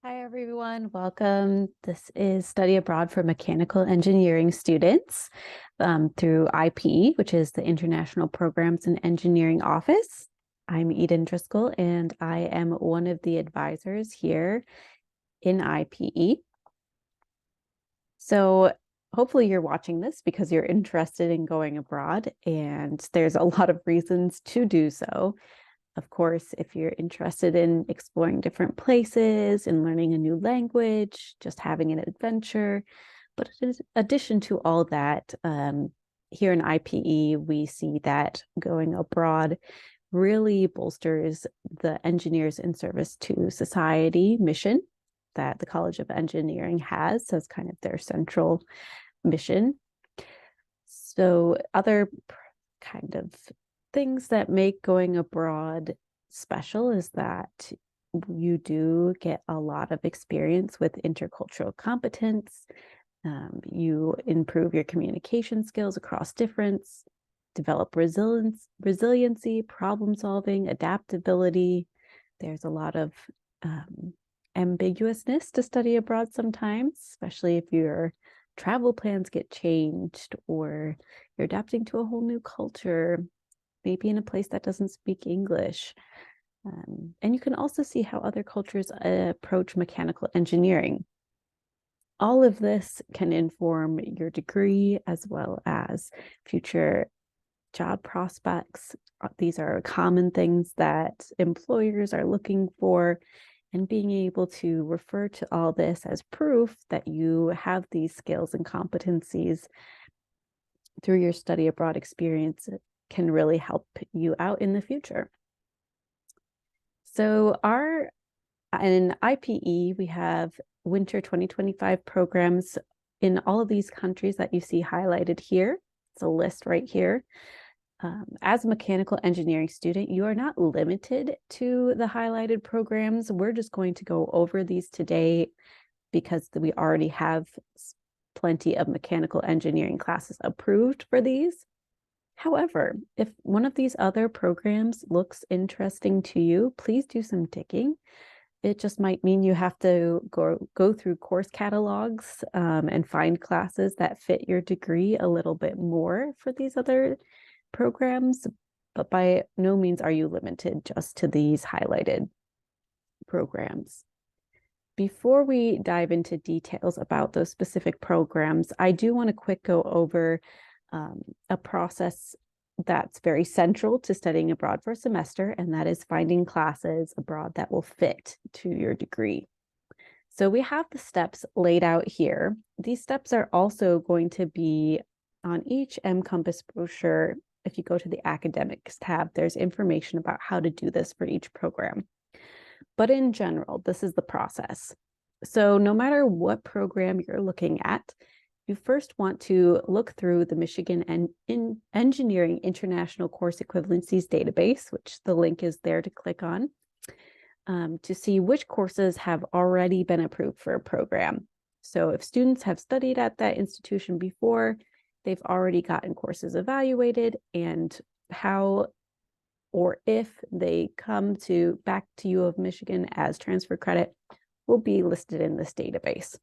Hi, everyone. Welcome. This is Study Abroad for Mechanical Engineering students through IPE, which is the International Programs and Engineering Office. I'm Eden Driscoll, and I am one of the advisors here in IPE. So hopefully you're watching this because you're interested in going abroad, and there's a lot of reasons to do so. Of course, if you're interested in exploring different places and learning a new language, just having an adventure. But in addition to all that, here in IPE, we see that going abroad really bolsters the engineers in service to society mission that the College of Engineering has as kind of their central mission. So other kind of things that make going abroad special is that you do get a lot of experience with intercultural competence. You improve your communication skills across difference, develop resiliency, problem solving, adaptability. There's a lot of ambiguousness to study abroad sometimes, especially if your travel plans get changed or you're adapting to a whole new culture, maybe in a place that doesn't speak English. And you can also see how other cultures approach mechanical engineering. All of this can inform your degree as well as future job prospects. These are common things that employers are looking for, and being able to refer to all this as proof that you have these skills and competencies through your study abroad experience can really help you out in the future. So in IPE, we have winter 2025 programs in all of these countries that you see highlighted here. It's a list right here. As a mechanical engineering student, you are not limited to the highlighted programs. We're just going to go over these today because we already have plenty of mechanical engineering classes approved for these. However, if one of these other programs looks interesting to you, please do some digging. It just might mean you have to go through course catalogs and find classes that fit your degree a little bit more for these other programs, but by no means are you limited just to these highlighted programs. Before we dive into details about those specific programs, I do want to quick go over a process that's very central to studying abroad for a semester, and that is finding classes abroad that will fit to your degree. So we have the steps laid out here. These steps are also going to be on each mCompass brochure. If you go to the academics tab, there's information about how to do this for each program. But in general, this is the process. So no matter what program you're looking at, you first want to look through the Michigan Engineering International Course Equivalencies database, which the link is there to click on, to see which courses have already been approved for a program. So if students have studied at that institution before, they've already gotten courses evaluated, and how or if they come back to U of Michigan as transfer credit will be listed in this database.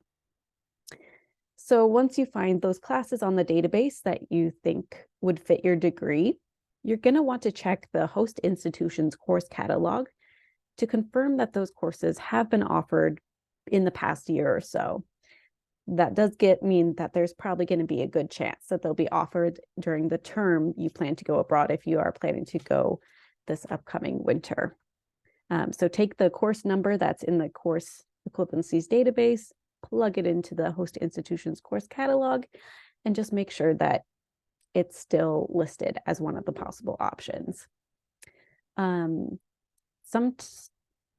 So once you find those classes on the database that you think would fit your degree, you're going to want to check the host institution's course catalog to confirm that those courses have been offered in the past year or so. That does mean that there's probably going to be a good chance that they'll be offered during the term you plan to go abroad if you are planning to go this upcoming winter. So take the course number that's in the course equivalencies database, plug it into the host institution's course catalog, and just make sure that it's still listed as one of the possible options.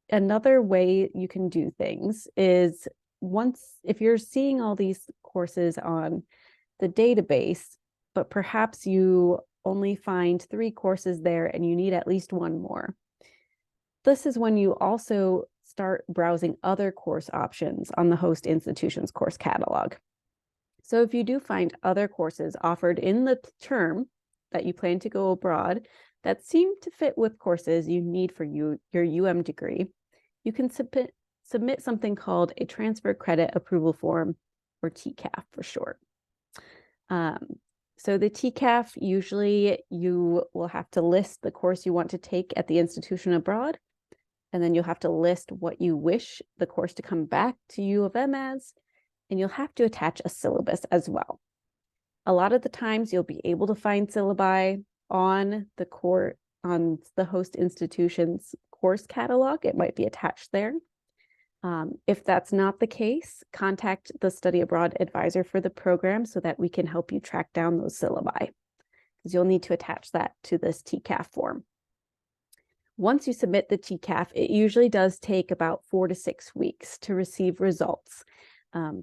Another way you can do things is if you're seeing all these courses on the database, but perhaps you only find 3 courses there and you need at least one more. This is when you also start browsing other course options on the host institution's course catalog. So if you do find other courses offered in the term that you plan to go abroad that seem to fit with courses you need for your UM degree, you can submit something called a transfer credit approval form, or TCAF for short. So the TCAF, usually you will have to list the course you want to take at the institution abroad, and then you'll have to list what you wish the course to come back to U of M as, and you'll have to attach a syllabus as well. A lot of the times you'll be able to find syllabi on the host institution's course catalog. It might be attached there. If that's not the case, contact the study abroad advisor for the program so that we can help you track down those syllabi, because you'll need to attach that to this TCAF form. Once you submit the TCAF, it usually does take about 4 to 6 weeks to receive results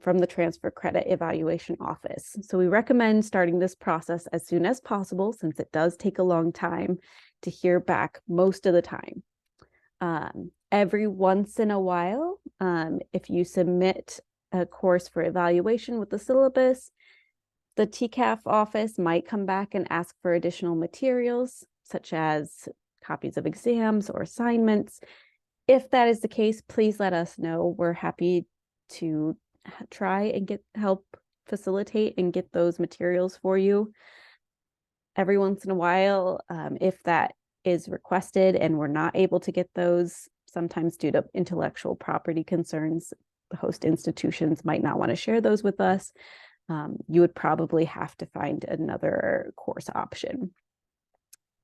from the Transfer Credit Evaluation Office. So we recommend starting this process as soon as possible, since it does take a long time to hear back most of the time. Every once in a while, if you submit a course for evaluation with the syllabus, the TCAF office might come back and ask for additional materials, such as copies of exams or assignments. If that is the case, please let us know. We're happy to try and help facilitate and get those materials for you. Every once in a while, if that is requested and we're not able to get those, sometimes due to intellectual property concerns, the host institutions might not want to share those with us. You would probably have to find another course option.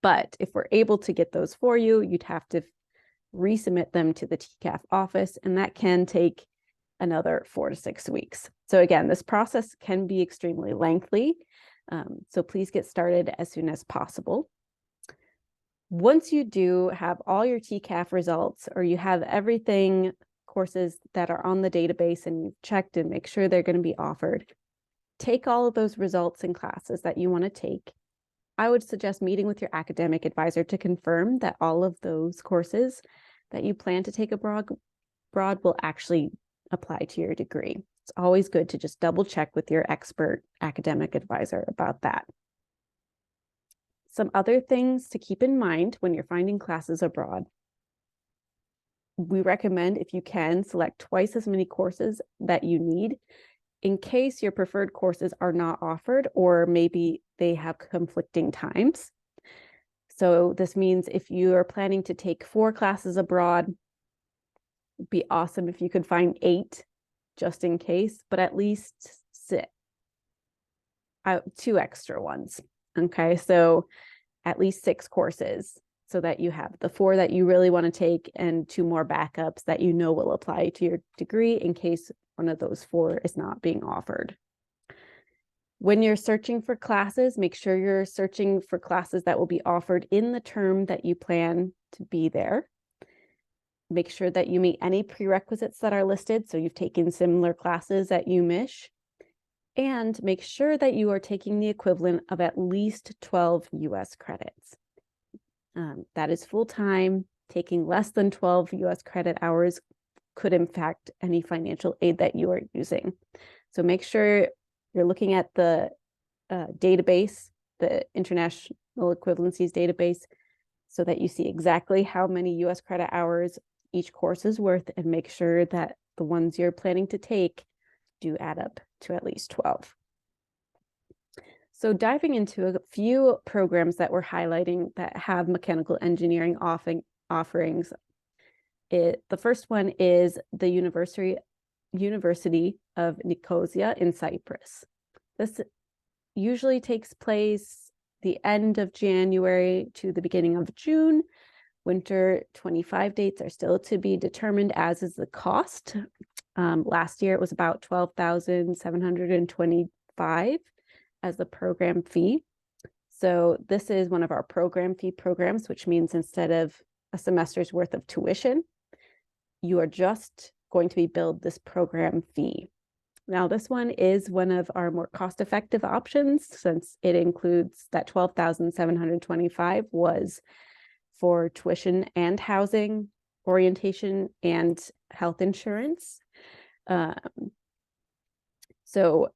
But if we're able to get those for you, you'd have to resubmit them to the TCAF office, and that can take another 4 to 6 weeks. So again, this process can be extremely lengthy. So please get started as soon as possible. Once you do have all your TCAF results, or you have everything, courses that are on the database, and you've checked and make sure they're going to be offered, take all of those results and classes that you want to take. I would suggest meeting with your academic advisor to confirm that all of those courses that you plan to take abroad will actually apply to your degree. It's always good to just double check with your expert academic advisor about that. Some other things to keep in mind when you're finding classes abroad. We recommend, if you can, select twice as many courses that you need in case your preferred courses are not offered, or maybe they have conflicting times. So this means if you are planning to take 4 classes abroad, it'd be awesome if you could find 8 just in case, but at least 2 extra ones. Okay, so at least 6 courses, so that you have the 4 that you really want to take and 2 more backups that you know will apply to your degree in case one of those 4 is not being offered. When you're searching for classes, make sure you're searching for classes that will be offered in the term that you plan to be there. Make sure that you meet any prerequisites that are listed, so you've taken similar classes at UM-IPE, and make sure that you are taking the equivalent of at least 12 US credits. That is full-time. Taking less than 12 US credit hours could impact any financial aid that you are using. So make sure you're looking at the database, the International Equivalencies database, so that you see exactly how many US credit hours each course is worth, and make sure that the ones you're planning to take do add up to at least 12. So diving into a few programs that we're highlighting that have mechanical engineering offerings. The first one is the University of Nicosia in Cyprus. This usually takes place the end of January to the beginning of June. Winter 25 dates are still to be determined, as is the cost. Last year it was about $12,725 as the program fee. So this is one of our program fee programs, which means instead of a semester's worth of tuition, you are just going to be billed this program fee. Now, this one is one of our more cost-effective options, since it includes that $12,725 was for tuition and housing, orientation, and health insurance. So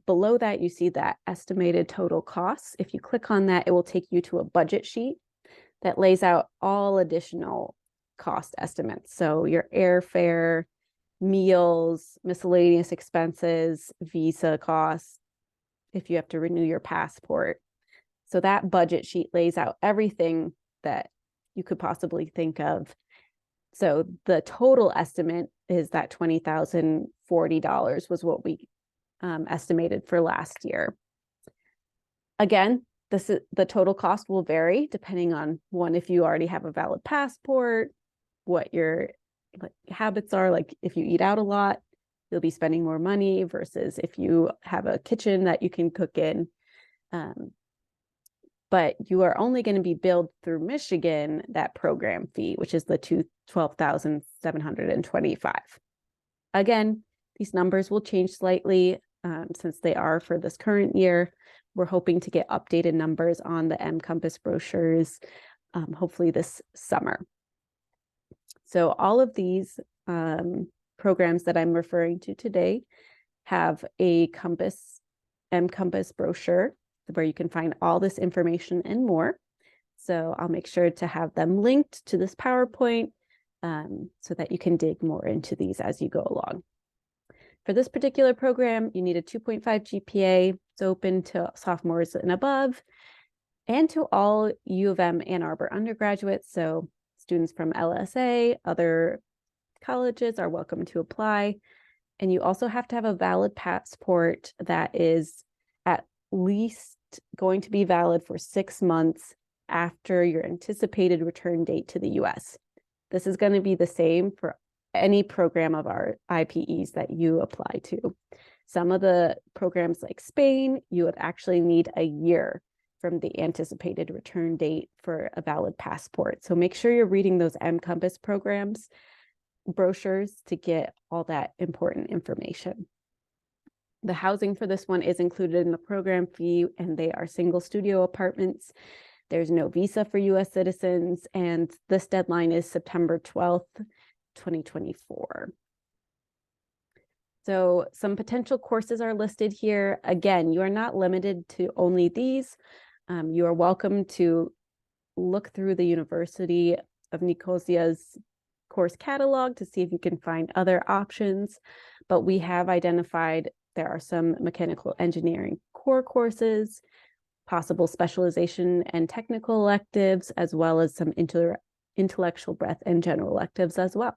below that, you see that estimated total costs. If you click on that, it will take you to a budget sheet that lays out all additional cost estimates. So your airfare, meals, miscellaneous expenses, visa costs, if you have to renew your passport. So that budget sheet lays out everything that you could possibly think of. So the total estimate is that $20,040 was what we estimated for last year. Again, the total cost will vary depending on one, if you already have a valid passport, what your habits are. Like if you eat out a lot, you'll be spending more money versus if you have a kitchen that you can cook in. But you are only going to be billed through Michigan that program fee, which is the $12,725. Again, these numbers will change slightly since they are for this current year. We're hoping to get updated numbers on the M-Compass brochures, hopefully this summer. So all of these programs that I'm referring to today have a M-Compass brochure where you can find all this information and more. So I'll make sure to have them linked to this PowerPoint so that you can dig more into these as you go along. For this particular program, you need a 2.5 GPA. It's open to sophomores and above, and to all U of M Ann Arbor undergraduates. So students from LSA, other colleges are welcome to apply. And you also have to have a valid passport that is at least going to be valid for 6 months after your anticipated return date to the US. This is going to be the same for any program of our IPEs that you apply to. Some of the programs like Spain, you would actually need a year from the anticipated return date for a valid passport. So make sure you're reading those M-Compass programs brochures to get all that important information. The housing for this one is included in the program fee, and they are single studio apartments. There's no visa for US citizens, and this deadline is September 12th, 2024. So some potential courses are listed here. Again, you are not limited to only these. You are welcome to look through the University of Nicosia's course catalog to see if you can find other options, but we have identified there are some mechanical engineering core courses, possible specialization and technical electives, as well as some intellectual breadth and general electives as well.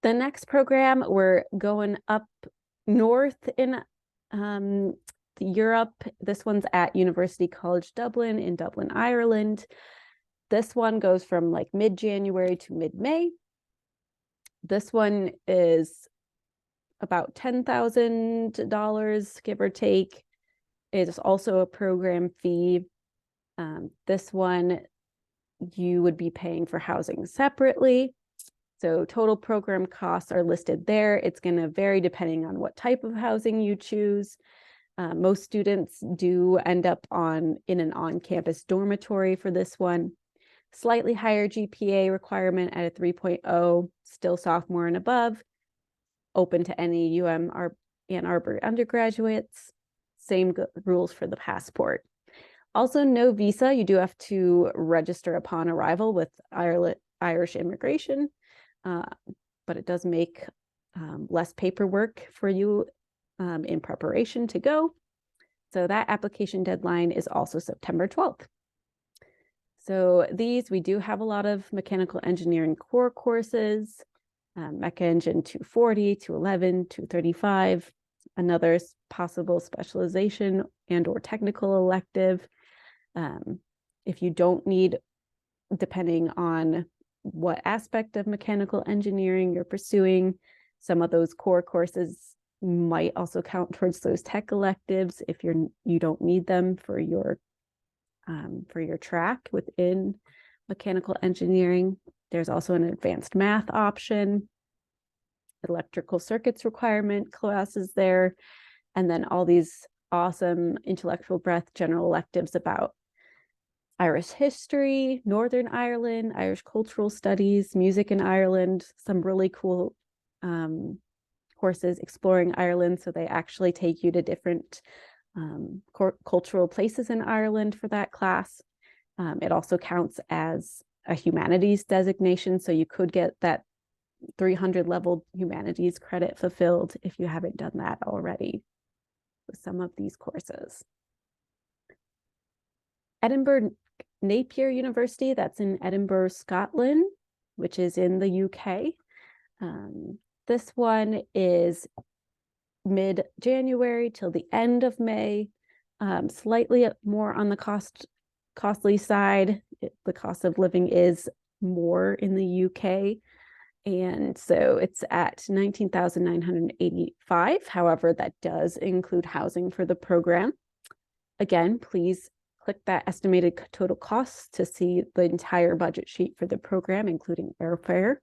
The next program, we're going up north in Europe. This one's at University College Dublin in Dublin, Ireland. This one goes from like mid-January to mid-May. This one is about $10,000, give or take. It is also a program fee. This one, you would be paying for housing separately. So total program costs are listed there. It's going to vary depending on what type of housing you choose. Most students do end up in an on-campus dormitory for this one. Slightly higher GPA requirement at a 3.0, still sophomore and above, open to any UM Ann Arbor undergraduates. Same rules for the passport. Also, no visa. You do have to register upon arrival with Irish immigration, but it does make less paperwork for you in preparation to go. So that application deadline is also September 12th. So we do have a lot of mechanical engineering core courses, Mech Engine 240, 211, 235, another possible specialization and or technical elective. If you don't need, depending on what aspect of mechanical engineering you're pursuing, some of those core courses might also count towards those tech electives if you don't need them for your track within mechanical engineering. There's also an advanced math option, electrical circuits requirement classes there, and then all these awesome intellectual breadth general electives about Irish history, Northern Ireland, Irish cultural studies, music in Ireland, some really cool courses exploring Ireland. So they actually take you to different cultural places in Ireland for that class. It also counts as a humanities designation, so you could get that 300 level humanities credit fulfilled if you haven't done that already with some of these courses. Edinburgh Napier University, that's in Edinburgh, Scotland, which is in the UK. This one is mid-January till the end of May, slightly more on the costly side. The cost of living is more in the UK. And so it's at $19,985. However, that does include housing for the program. Again, please click that estimated total costs to see the entire budget sheet for the program, including airfare.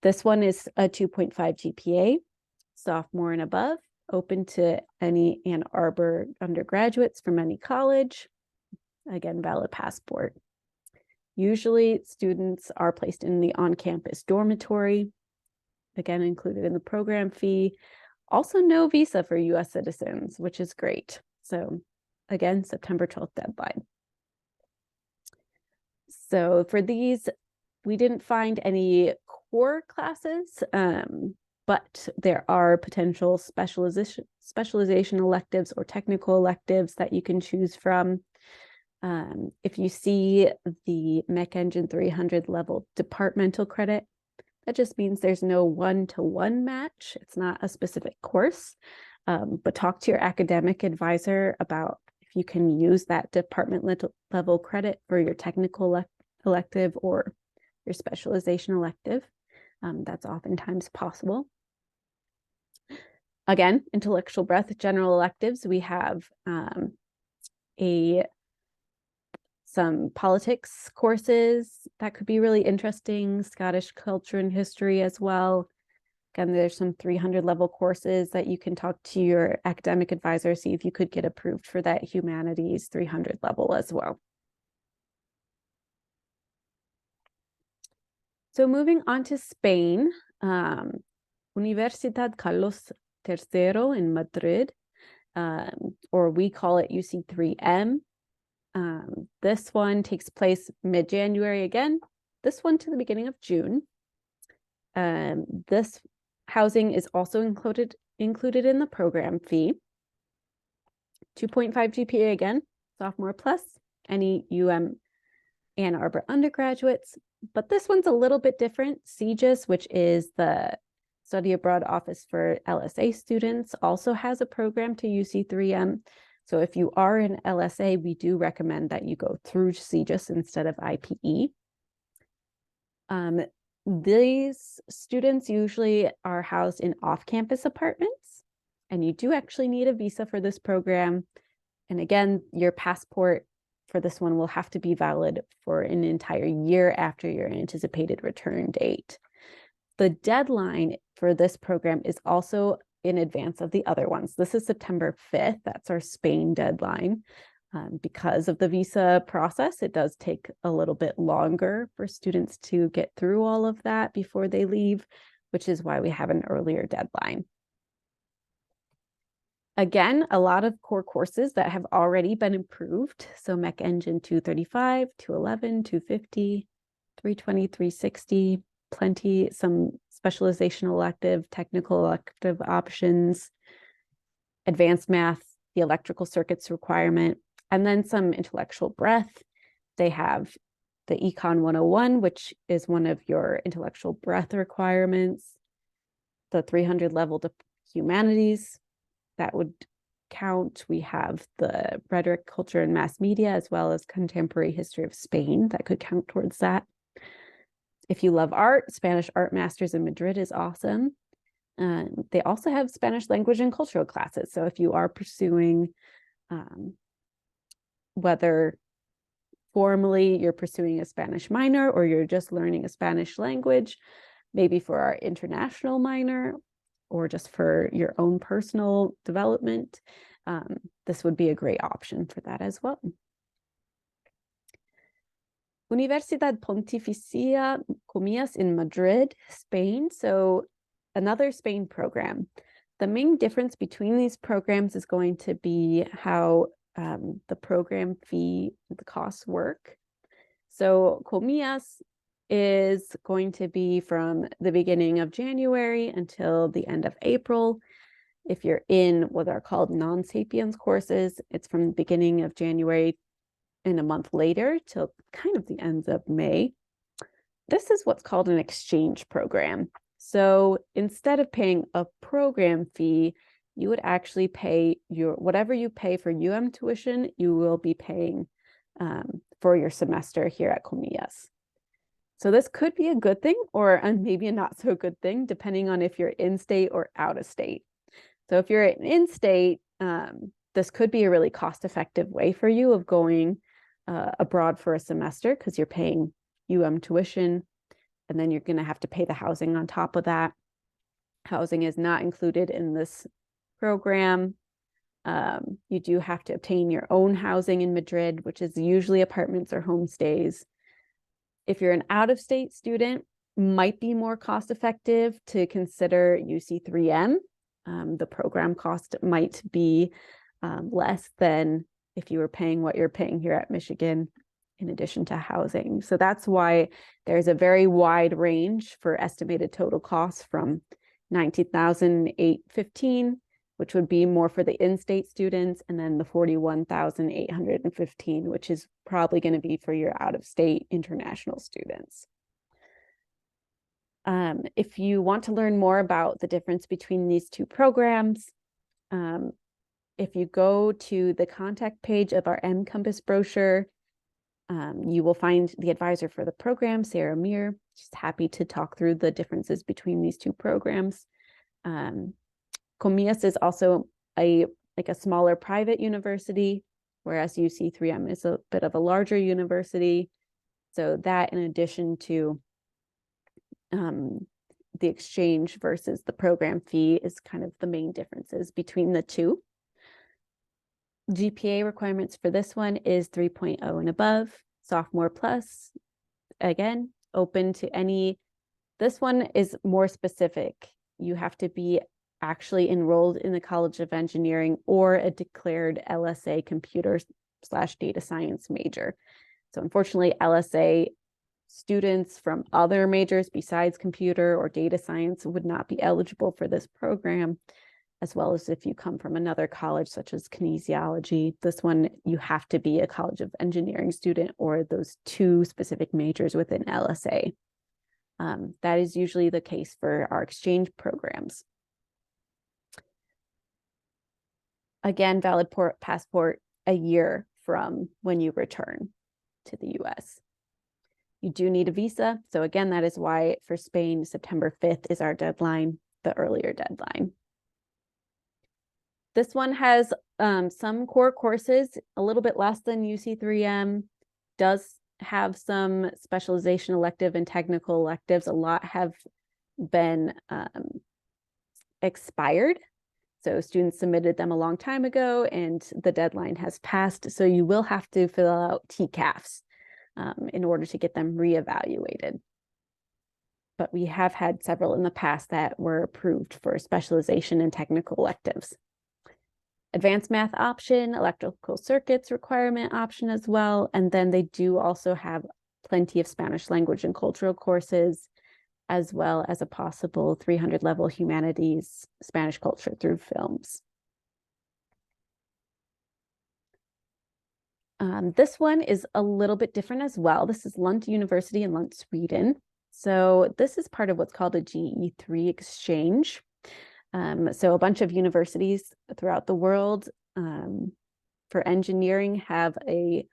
This one is a 2.5 GPA, sophomore and above, open to any Ann Arbor undergraduates from any college. Again, valid passport. Usually students are placed in the on-campus dormitory, again, included in the program fee. Also no visa for US citizens, which is great. So again, September 12th deadline. So for these, we didn't find any core classes, but there are potential specialization electives or technical electives that you can choose from. If you see the Mech Engine 300 level departmental credit, that just means there's no one-to-one match. It's not a specific course, but talk to your academic advisor about if you can use that department level credit for your technical elective or your specialization elective. That's oftentimes possible. Again, intellectual breadth, general electives, we have some politics courses that could be really interesting, Scottish culture and history as well. Again, there's some 300 level courses that you can talk to your academic advisor, see if you could get approved for that humanities 300 level as well. So moving on to Spain, Universidad Carlos III in Madrid, or we call it UC3M. This one takes place mid-January again, this one to the beginning of June. This housing is also included in the program fee. 2.5 GPA again, sophomore plus, any UM Ann Arbor undergraduates, but this one's a little bit different. CGIS, which is the Study Abroad Office for LSA students, also has a program to UC3M. So if you are in LSA, we do recommend that you go through CGIS instead of IPE. These students usually are housed in off-campus apartments, and you do actually need a visa for this program. And again, your passport for this one will have to be valid for an entire year after your anticipated return date. The deadline for this program is also in advance of the other ones. This is September 5th. That's our Spain deadline. Because of the visa process, it does take a little bit longer for students to get through all of that before they leave, which is why we have an earlier deadline. Again, a lot of core courses that have already been approved. So Mech Engine 235, 211, 250, 320, 360, plenty, some specialization elective, technical elective options, advanced math, the electrical circuits requirement, and then some intellectual breadth. They have the Econ 101, which is one of your intellectual breadth requirements, the 300 level to humanities, that would count. We have the rhetoric, culture, and mass media, as well as contemporary history of Spain that could count towards that. If you love art, Spanish Art Masters in Madrid is awesome. They also have Spanish language and cultural classes. So if you are pursuing, whether formally you're pursuing a Spanish minor or you're just learning a Spanish language, maybe for our international minor or just for your own personal development, this would be a great option for that as well. Universidad Pontificia Comillas in Madrid, Spain. So another Spain program. The main difference between these programs is going to be how the program fee, the costs work. So Comillas is going to be from the beginning of January until the end of April. If you're in what are called non-sapiens courses, it's from the beginning of January and a month later till kind of the end of May. This is what's called an exchange program. So instead of paying a program fee, you would actually pay whatever you pay for UM tuition, you will be paying for your semester here at Comillas. So this could be a good thing or maybe a not so good thing, depending on if you're in-state or out of state. So if you're in-state, this could be a really cost-effective way for you of going abroad for a semester because you're paying UM tuition, and then you're going to have to pay the housing on top of that. Housing is not included in this program. You do have to obtain your own housing in Madrid, which is usually apartments or homestays. If you're an out-of-state student, might be more cost-effective to consider UC3M. The program cost might be less than if you were paying what you're paying here at Michigan in addition to housing. So that's why there's a very wide range for estimated total costs from $19,815, which would be more for the in-state students, and then the $41,815, which is probably going to be for your out-of-state international students. If you want to learn more about the difference between these two programs, if you go to the contact page of our M-Compass brochure, you will find the advisor for the program, Sarah Meir. She's happy to talk through the differences between these two programs. Comillas is also a smaller private university, whereas UC3M is a bit of a larger university. So that, in addition to the exchange versus the program fee, is kind of the main differences between the two. GPA requirements for this one is 3.0 and above, sophomore plus, again, open to any. This one is more specific. You have to be actually enrolled in the College of Engineering or a declared LSA computer/data science major. So unfortunately, LSA students from other majors besides computer or data science would not be eligible for this program, as well as if you come from another college such as kinesiology. This one, you have to be a College of Engineering student or those two specific majors within LSA. That is usually the case for our exchange programs. Again, valid passport a year from when you return to the US. You do need a visa. So again, that is why for Spain, September 5th is our deadline, the earlier deadline. This one has some core courses, a little bit less than UC3M, does have some specialization elective and technical electives. A lot have been expired. So students submitted them a long time ago and the deadline has passed. So you will have to fill out TCAFs in order to get them reevaluated. But we have had several in the past that were approved for specialization in technical electives. Advanced math option, electrical circuits requirement option as well. And then they do also have plenty of Spanish language and cultural courses, as well as a possible 300 level humanities, Spanish culture through films. This one is a little bit different as well. This is Lund University in Lund, Sweden. So this is part of what's called a GE3 exchange. So a bunch of universities throughout the world for engineering have a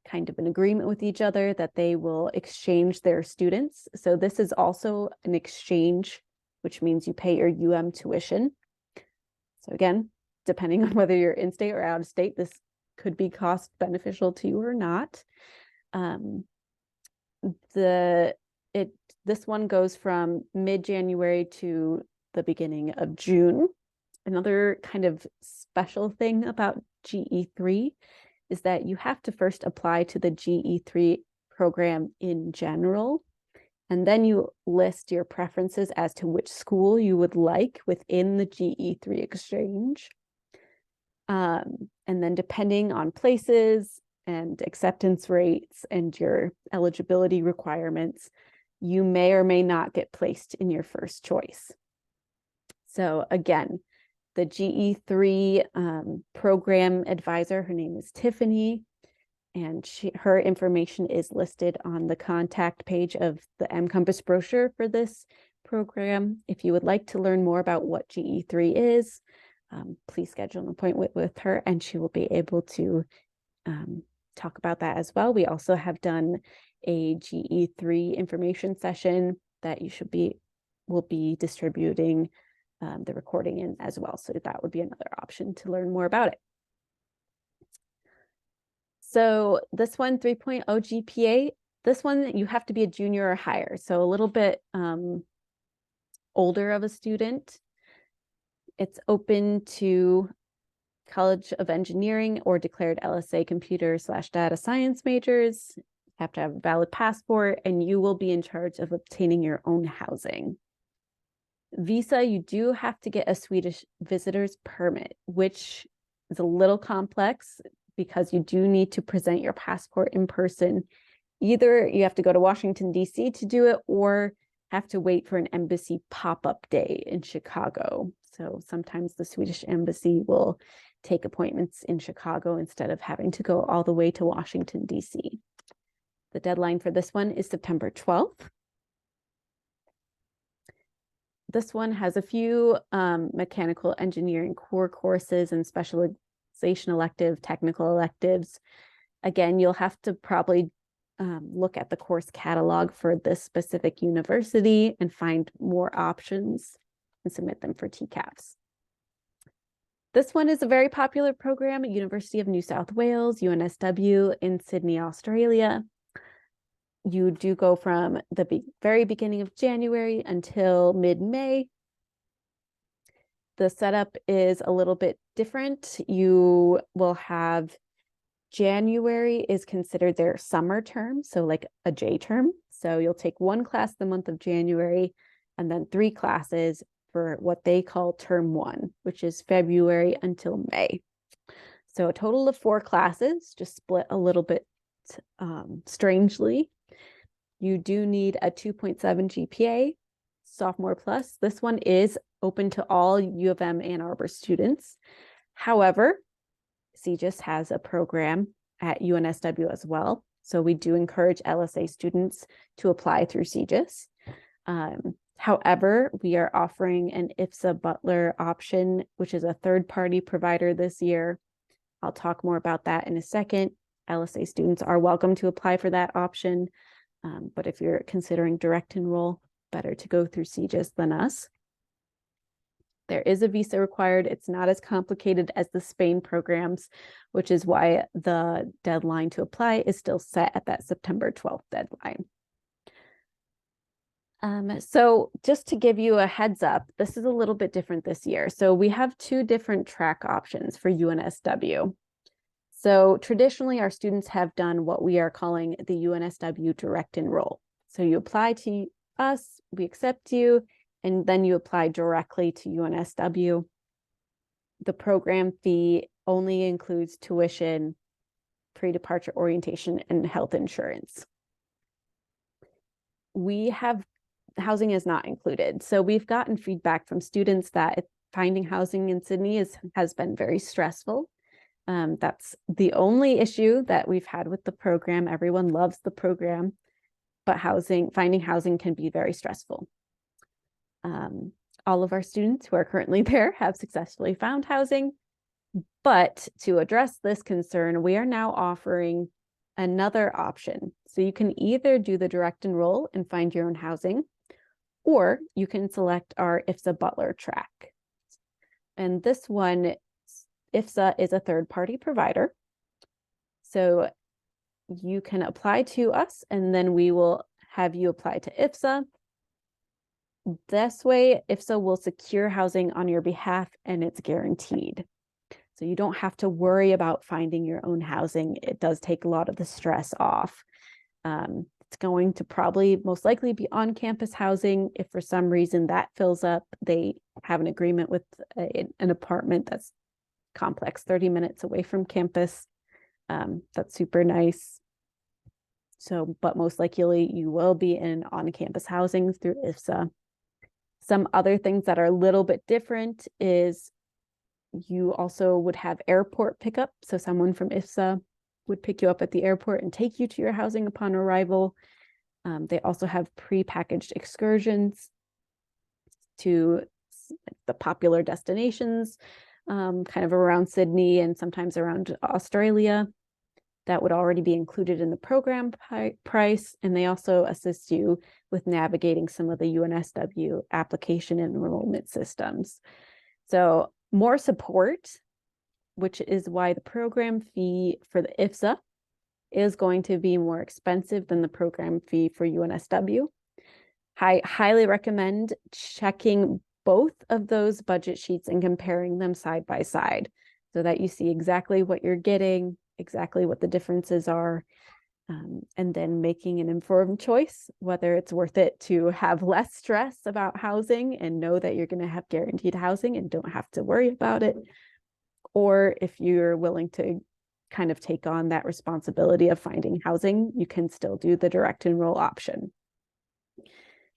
kind of an agreement with each other that they will exchange their students. So this is also an exchange, which means you pay your UM tuition. So again, depending on whether you're in-state or out-of-state, this could be cost beneficial to you or not. This one goes from mid-January to the beginning of June. Another kind of special thing about GE3 is that you have to first apply to the GE3 program in general, and then you list your preferences as to which school you would like within the GE3 exchange. And then depending on places and acceptance rates and your eligibility requirements, you may or may not get placed in your first choice. So again, the GE3 program advisor, her name is Tiffany, and her information is listed on the contact page of the M-Compass brochure for this program. If you would like to learn more about what GE3 is, please schedule an appointment with her and she will be able to talk about that as well. We also have done a GE3 information session that will be distributing the recording in as well. So that would be another option to learn more about it. So this one, 3.0 GPA, this one you have to be a junior or higher. So a little bit older of a student. It's open to College of Engineering or declared LSA computer/data science majors. You have to have a valid passport and you will be in charge of obtaining your own housing. Visa, you do have to get a Swedish visitor's permit, which is a little complex because you do need to present your passport in person. Either you have to go to Washington, D.C. to do it, or have to wait for an embassy pop-up day in Chicago. So sometimes the Swedish embassy will take appointments in Chicago instead of having to go all the way to Washington, D.C. The deadline for this one is September 12th. This one has a few mechanical engineering core courses and specialization elective, technical electives. Again, you'll have to probably look at the course catalog for this specific university and find more options and submit them for TCAPs. This one is a very popular program at University of New South Wales, UNSW in Sydney, Australia. You do go from the very beginning of January until mid-May. The setup is a little bit different. You will have January is considered their summer term, so like a J term. So you'll take one class the month of January and then 3 classes for what they call term 1, which is February until May. So a total of 4 classes, just split a little bit strangely. You do need a 2.7 GPA, sophomore plus. This one is open to all U of M Ann Arbor students. However, CGIS has a program at UNSW as well. So we do encourage LSA students to apply through CGIS. However, we are offering an IFSA Butler option, which is a third-party provider this year. I'll talk more about that in a second. LSA students are welcome to apply for that option. But if you're considering direct enroll, better to go through CGIS than us. There is a visa required. It's not as complicated as the Spain programs, which is why the deadline to apply is still set at that September 12th deadline. So just to give you a heads up, this is a little bit different this year. So we have 2 different track options for UNSW. So traditionally, our students have done what we are calling the UNSW direct enroll. So you apply to us, we accept you, and then you apply directly to UNSW. The program fee only includes tuition, pre-departure orientation, and health insurance. Housing is not included. So we've gotten feedback from students that finding housing in Sydney has been very stressful. That's the only issue that we've had with the program. Everyone loves the program, but finding housing can be very stressful. All of our students who are currently there have successfully found housing, but to address this concern, we are now offering another option. So you can either do the direct enroll and find your own housing, or you can select our IFSA Butler track. And this one, IFSA is a third-party provider. So you can apply to us, and then we will have you apply to IFSA. This way, IFSA will secure housing on your behalf, and it's guaranteed. So you don't have to worry about finding your own housing. It does take a lot of the stress off. It's going to probably most likely be on-campus housing. If for some reason that fills up, they have an agreement with an apartment that's complex, 30 minutes away from campus. That's super nice. So, but most likely you will be in on-campus housing through IFSA. Some other things that are a little bit different is you also would have airport pickup. So someone from IFSA would pick you up at the airport and take you to your housing upon arrival. They also have pre-packaged excursions to the popular destinations, kind of around Sydney and sometimes around Australia. That would already be included in the program price. And they also assist you with navigating some of the UNSW application and enrollment systems. So more support, which is why the program fee for the IFSA is going to be more expensive than the program fee for UNSW. I highly recommend checking both of those budget sheets and comparing them side by side so that you see exactly what you're getting, exactly what the differences are, and then making an informed choice, whether it's worth it to have less stress about housing and know that you're going to have guaranteed housing and don't have to worry about it, or if you're willing to kind of take on that responsibility of finding housing, you can still do the direct enroll option.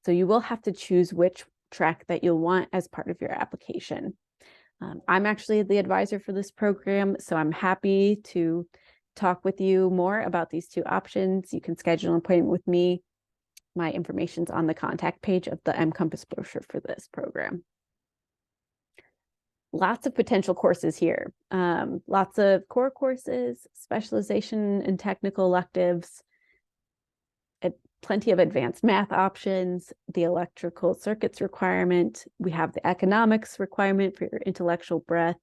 So you will have to choose which track that you'll want as part of your application. I'm actually the advisor for this program, so I'm happy to talk with you more about these two options. You can schedule an appointment with me. My information's on the contact page of the M-Compass brochure for this program. Lots of potential courses here. Lots of core courses, specialization and technical electives, plenty of advanced math options, the electrical circuits requirement. We have the economics requirement for your intellectual breadth,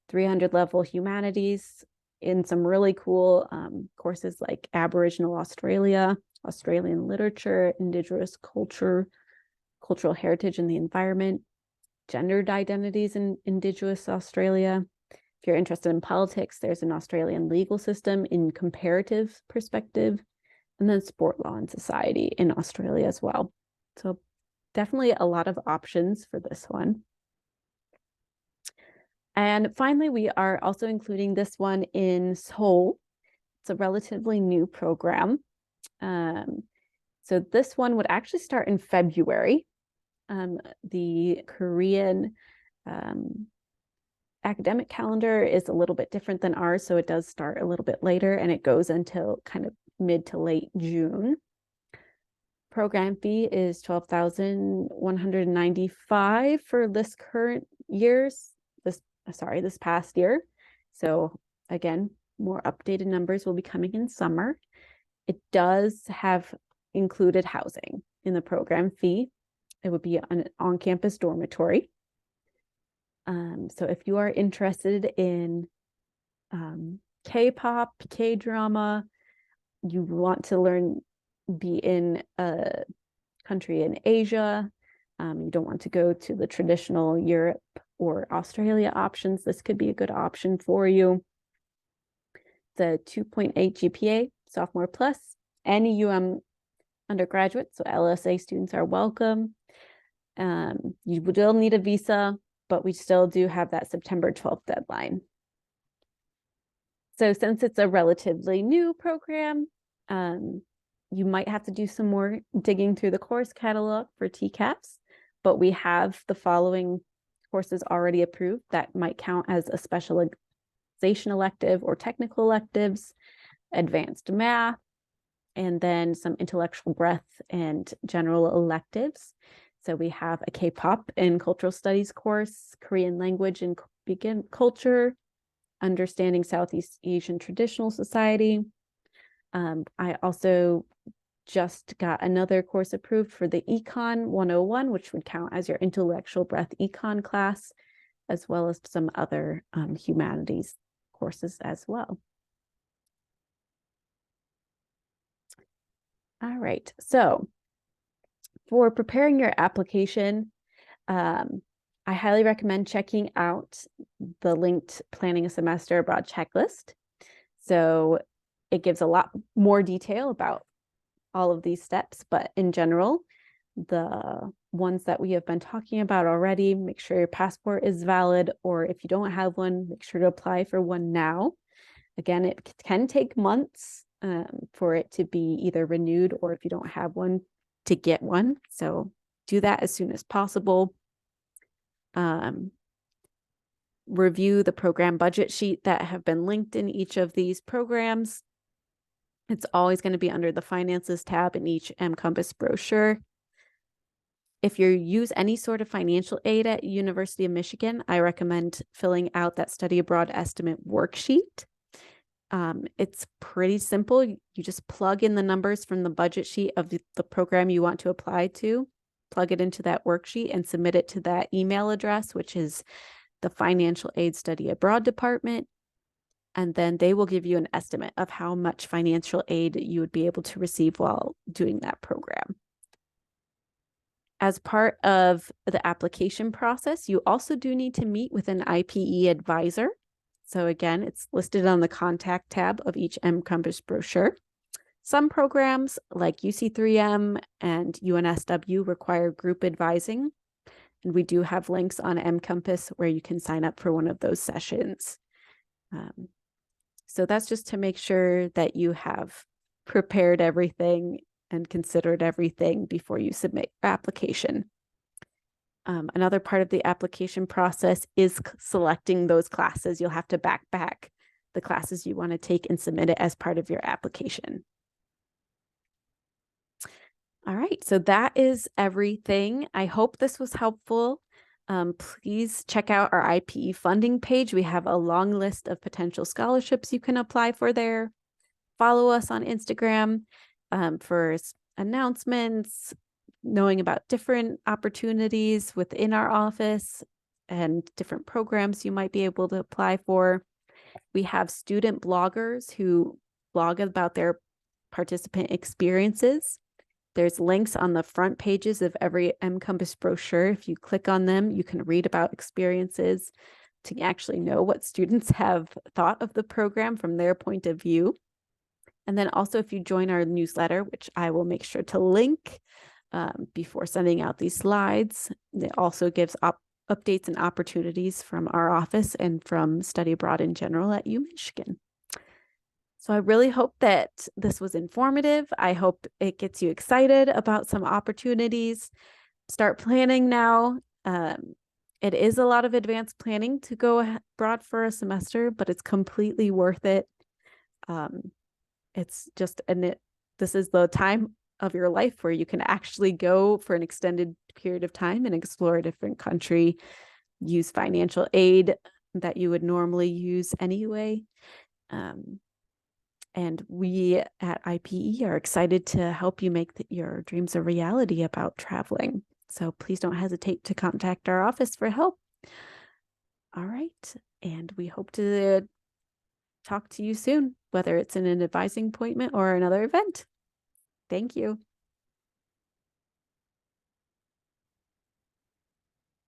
300 level humanities in some really cool courses like Aboriginal Australia, Australian literature, indigenous culture, cultural heritage and the environment, gendered identities in Indigenous Australia. If you're interested in politics, there's an Australian legal system in comparative perspective, and then sport law and society in Australia as well. So definitely a lot of options for this one. And finally, we are also including this one in Seoul. It's a relatively new program. So this one would actually start in February. The Korean academic calendar is a little bit different than ours, so it does start a little bit later and it goes until kind of mid to late June. Program fee is $12,195 for this past year. So again, more updated numbers will be coming in summer. It does have included housing in the program fee. It would be an on-campus dormitory. So if you are interested in K-pop, K-drama, you want to be in a country in Asia, you don't want to go to the traditional Europe or Australia options, this could be a good option for you. The 2.8 GPA, sophomore plus, any UM undergraduate, so LSA students are welcome. You will need a visa, but we still do have that September 12th deadline. So since it's a relatively new program, you might have to do some more digging through the course catalog for TCAPs, but we have the following courses already approved that might count as a specialization elective or technical electives, advanced math, and then some intellectual breadth and general electives. So we have a K-pop and cultural studies course, Korean language and culture, understanding Southeast Asian traditional society. I also just got another course approved for the Econ 101, which would count as your intellectual breadth econ class, as well as some other humanities courses as well. All right, so for preparing your application, I highly recommend checking out the linked Planning a Semester Abroad checklist. So it gives a lot more detail about all of these steps, but in general, the ones that we have been talking about already, make sure your passport is valid, or if you don't have one, make sure to apply for one now. Again, it can take months for it to be either renewed, or if you don't have one, to get one. So do that as soon as possible. Review the program budget sheet that have been linked in each of these programs. It's always going to be under the Finances tab in each M-Compass brochure. If you use any sort of financial aid at University of Michigan, I recommend filling out that study abroad estimate worksheet. It's pretty simple. You just plug in the numbers from the budget sheet of the program you want to apply to, plug it into that worksheet, and submit it to that email address, which is the Financial Aid Study Abroad Department. And then they will give you an estimate of how much financial aid you would be able to receive while doing that program. As part of the application process, you also do need to meet with an IPE advisor. So again, it's listed on the contact tab of each M-Compass brochure. Some programs like UC3M and UNSW require group advising, and we do have links on M-Compass where you can sign up for one of those sessions. So that's just to make sure that you have prepared everything and considered everything before you submit your application. Another part of the application process is selecting those classes. You'll have to backpack the classes you want to take and submit it as part of your application. All right, so that is everything. I hope this was helpful. Please check out our IPE funding page. We have a long list of potential scholarships you can apply for there. Follow us on Instagram for announcements, knowing about different opportunities within our office and different programs you might be able to apply for. We have student bloggers who blog about their participant experiences. There's links on the front pages of every M-Compass brochure. If you click on them, you can read about experiences to actually know what students have thought of the program from their point of view. And then also, if you join our newsletter, which I will make sure to link before sending out these slides, it also gives updates and opportunities from our office and from study abroad in general at UM-Michigan. So I really hope that this was informative. I hope it gets you excited about some opportunities. Start planning now. It is a lot of advanced planning to go abroad for a semester, but it's completely worth it. It's just, this is the time of your life where you can actually go for an extended period of time and explore a different country, use financial aid that you would normally use anyway. And we at IPE are excited to help you make your dreams a reality about traveling. So please don't hesitate to contact our office for help. All right. And we hope to talk to you soon, whether it's in an advising appointment or another event. Thank you.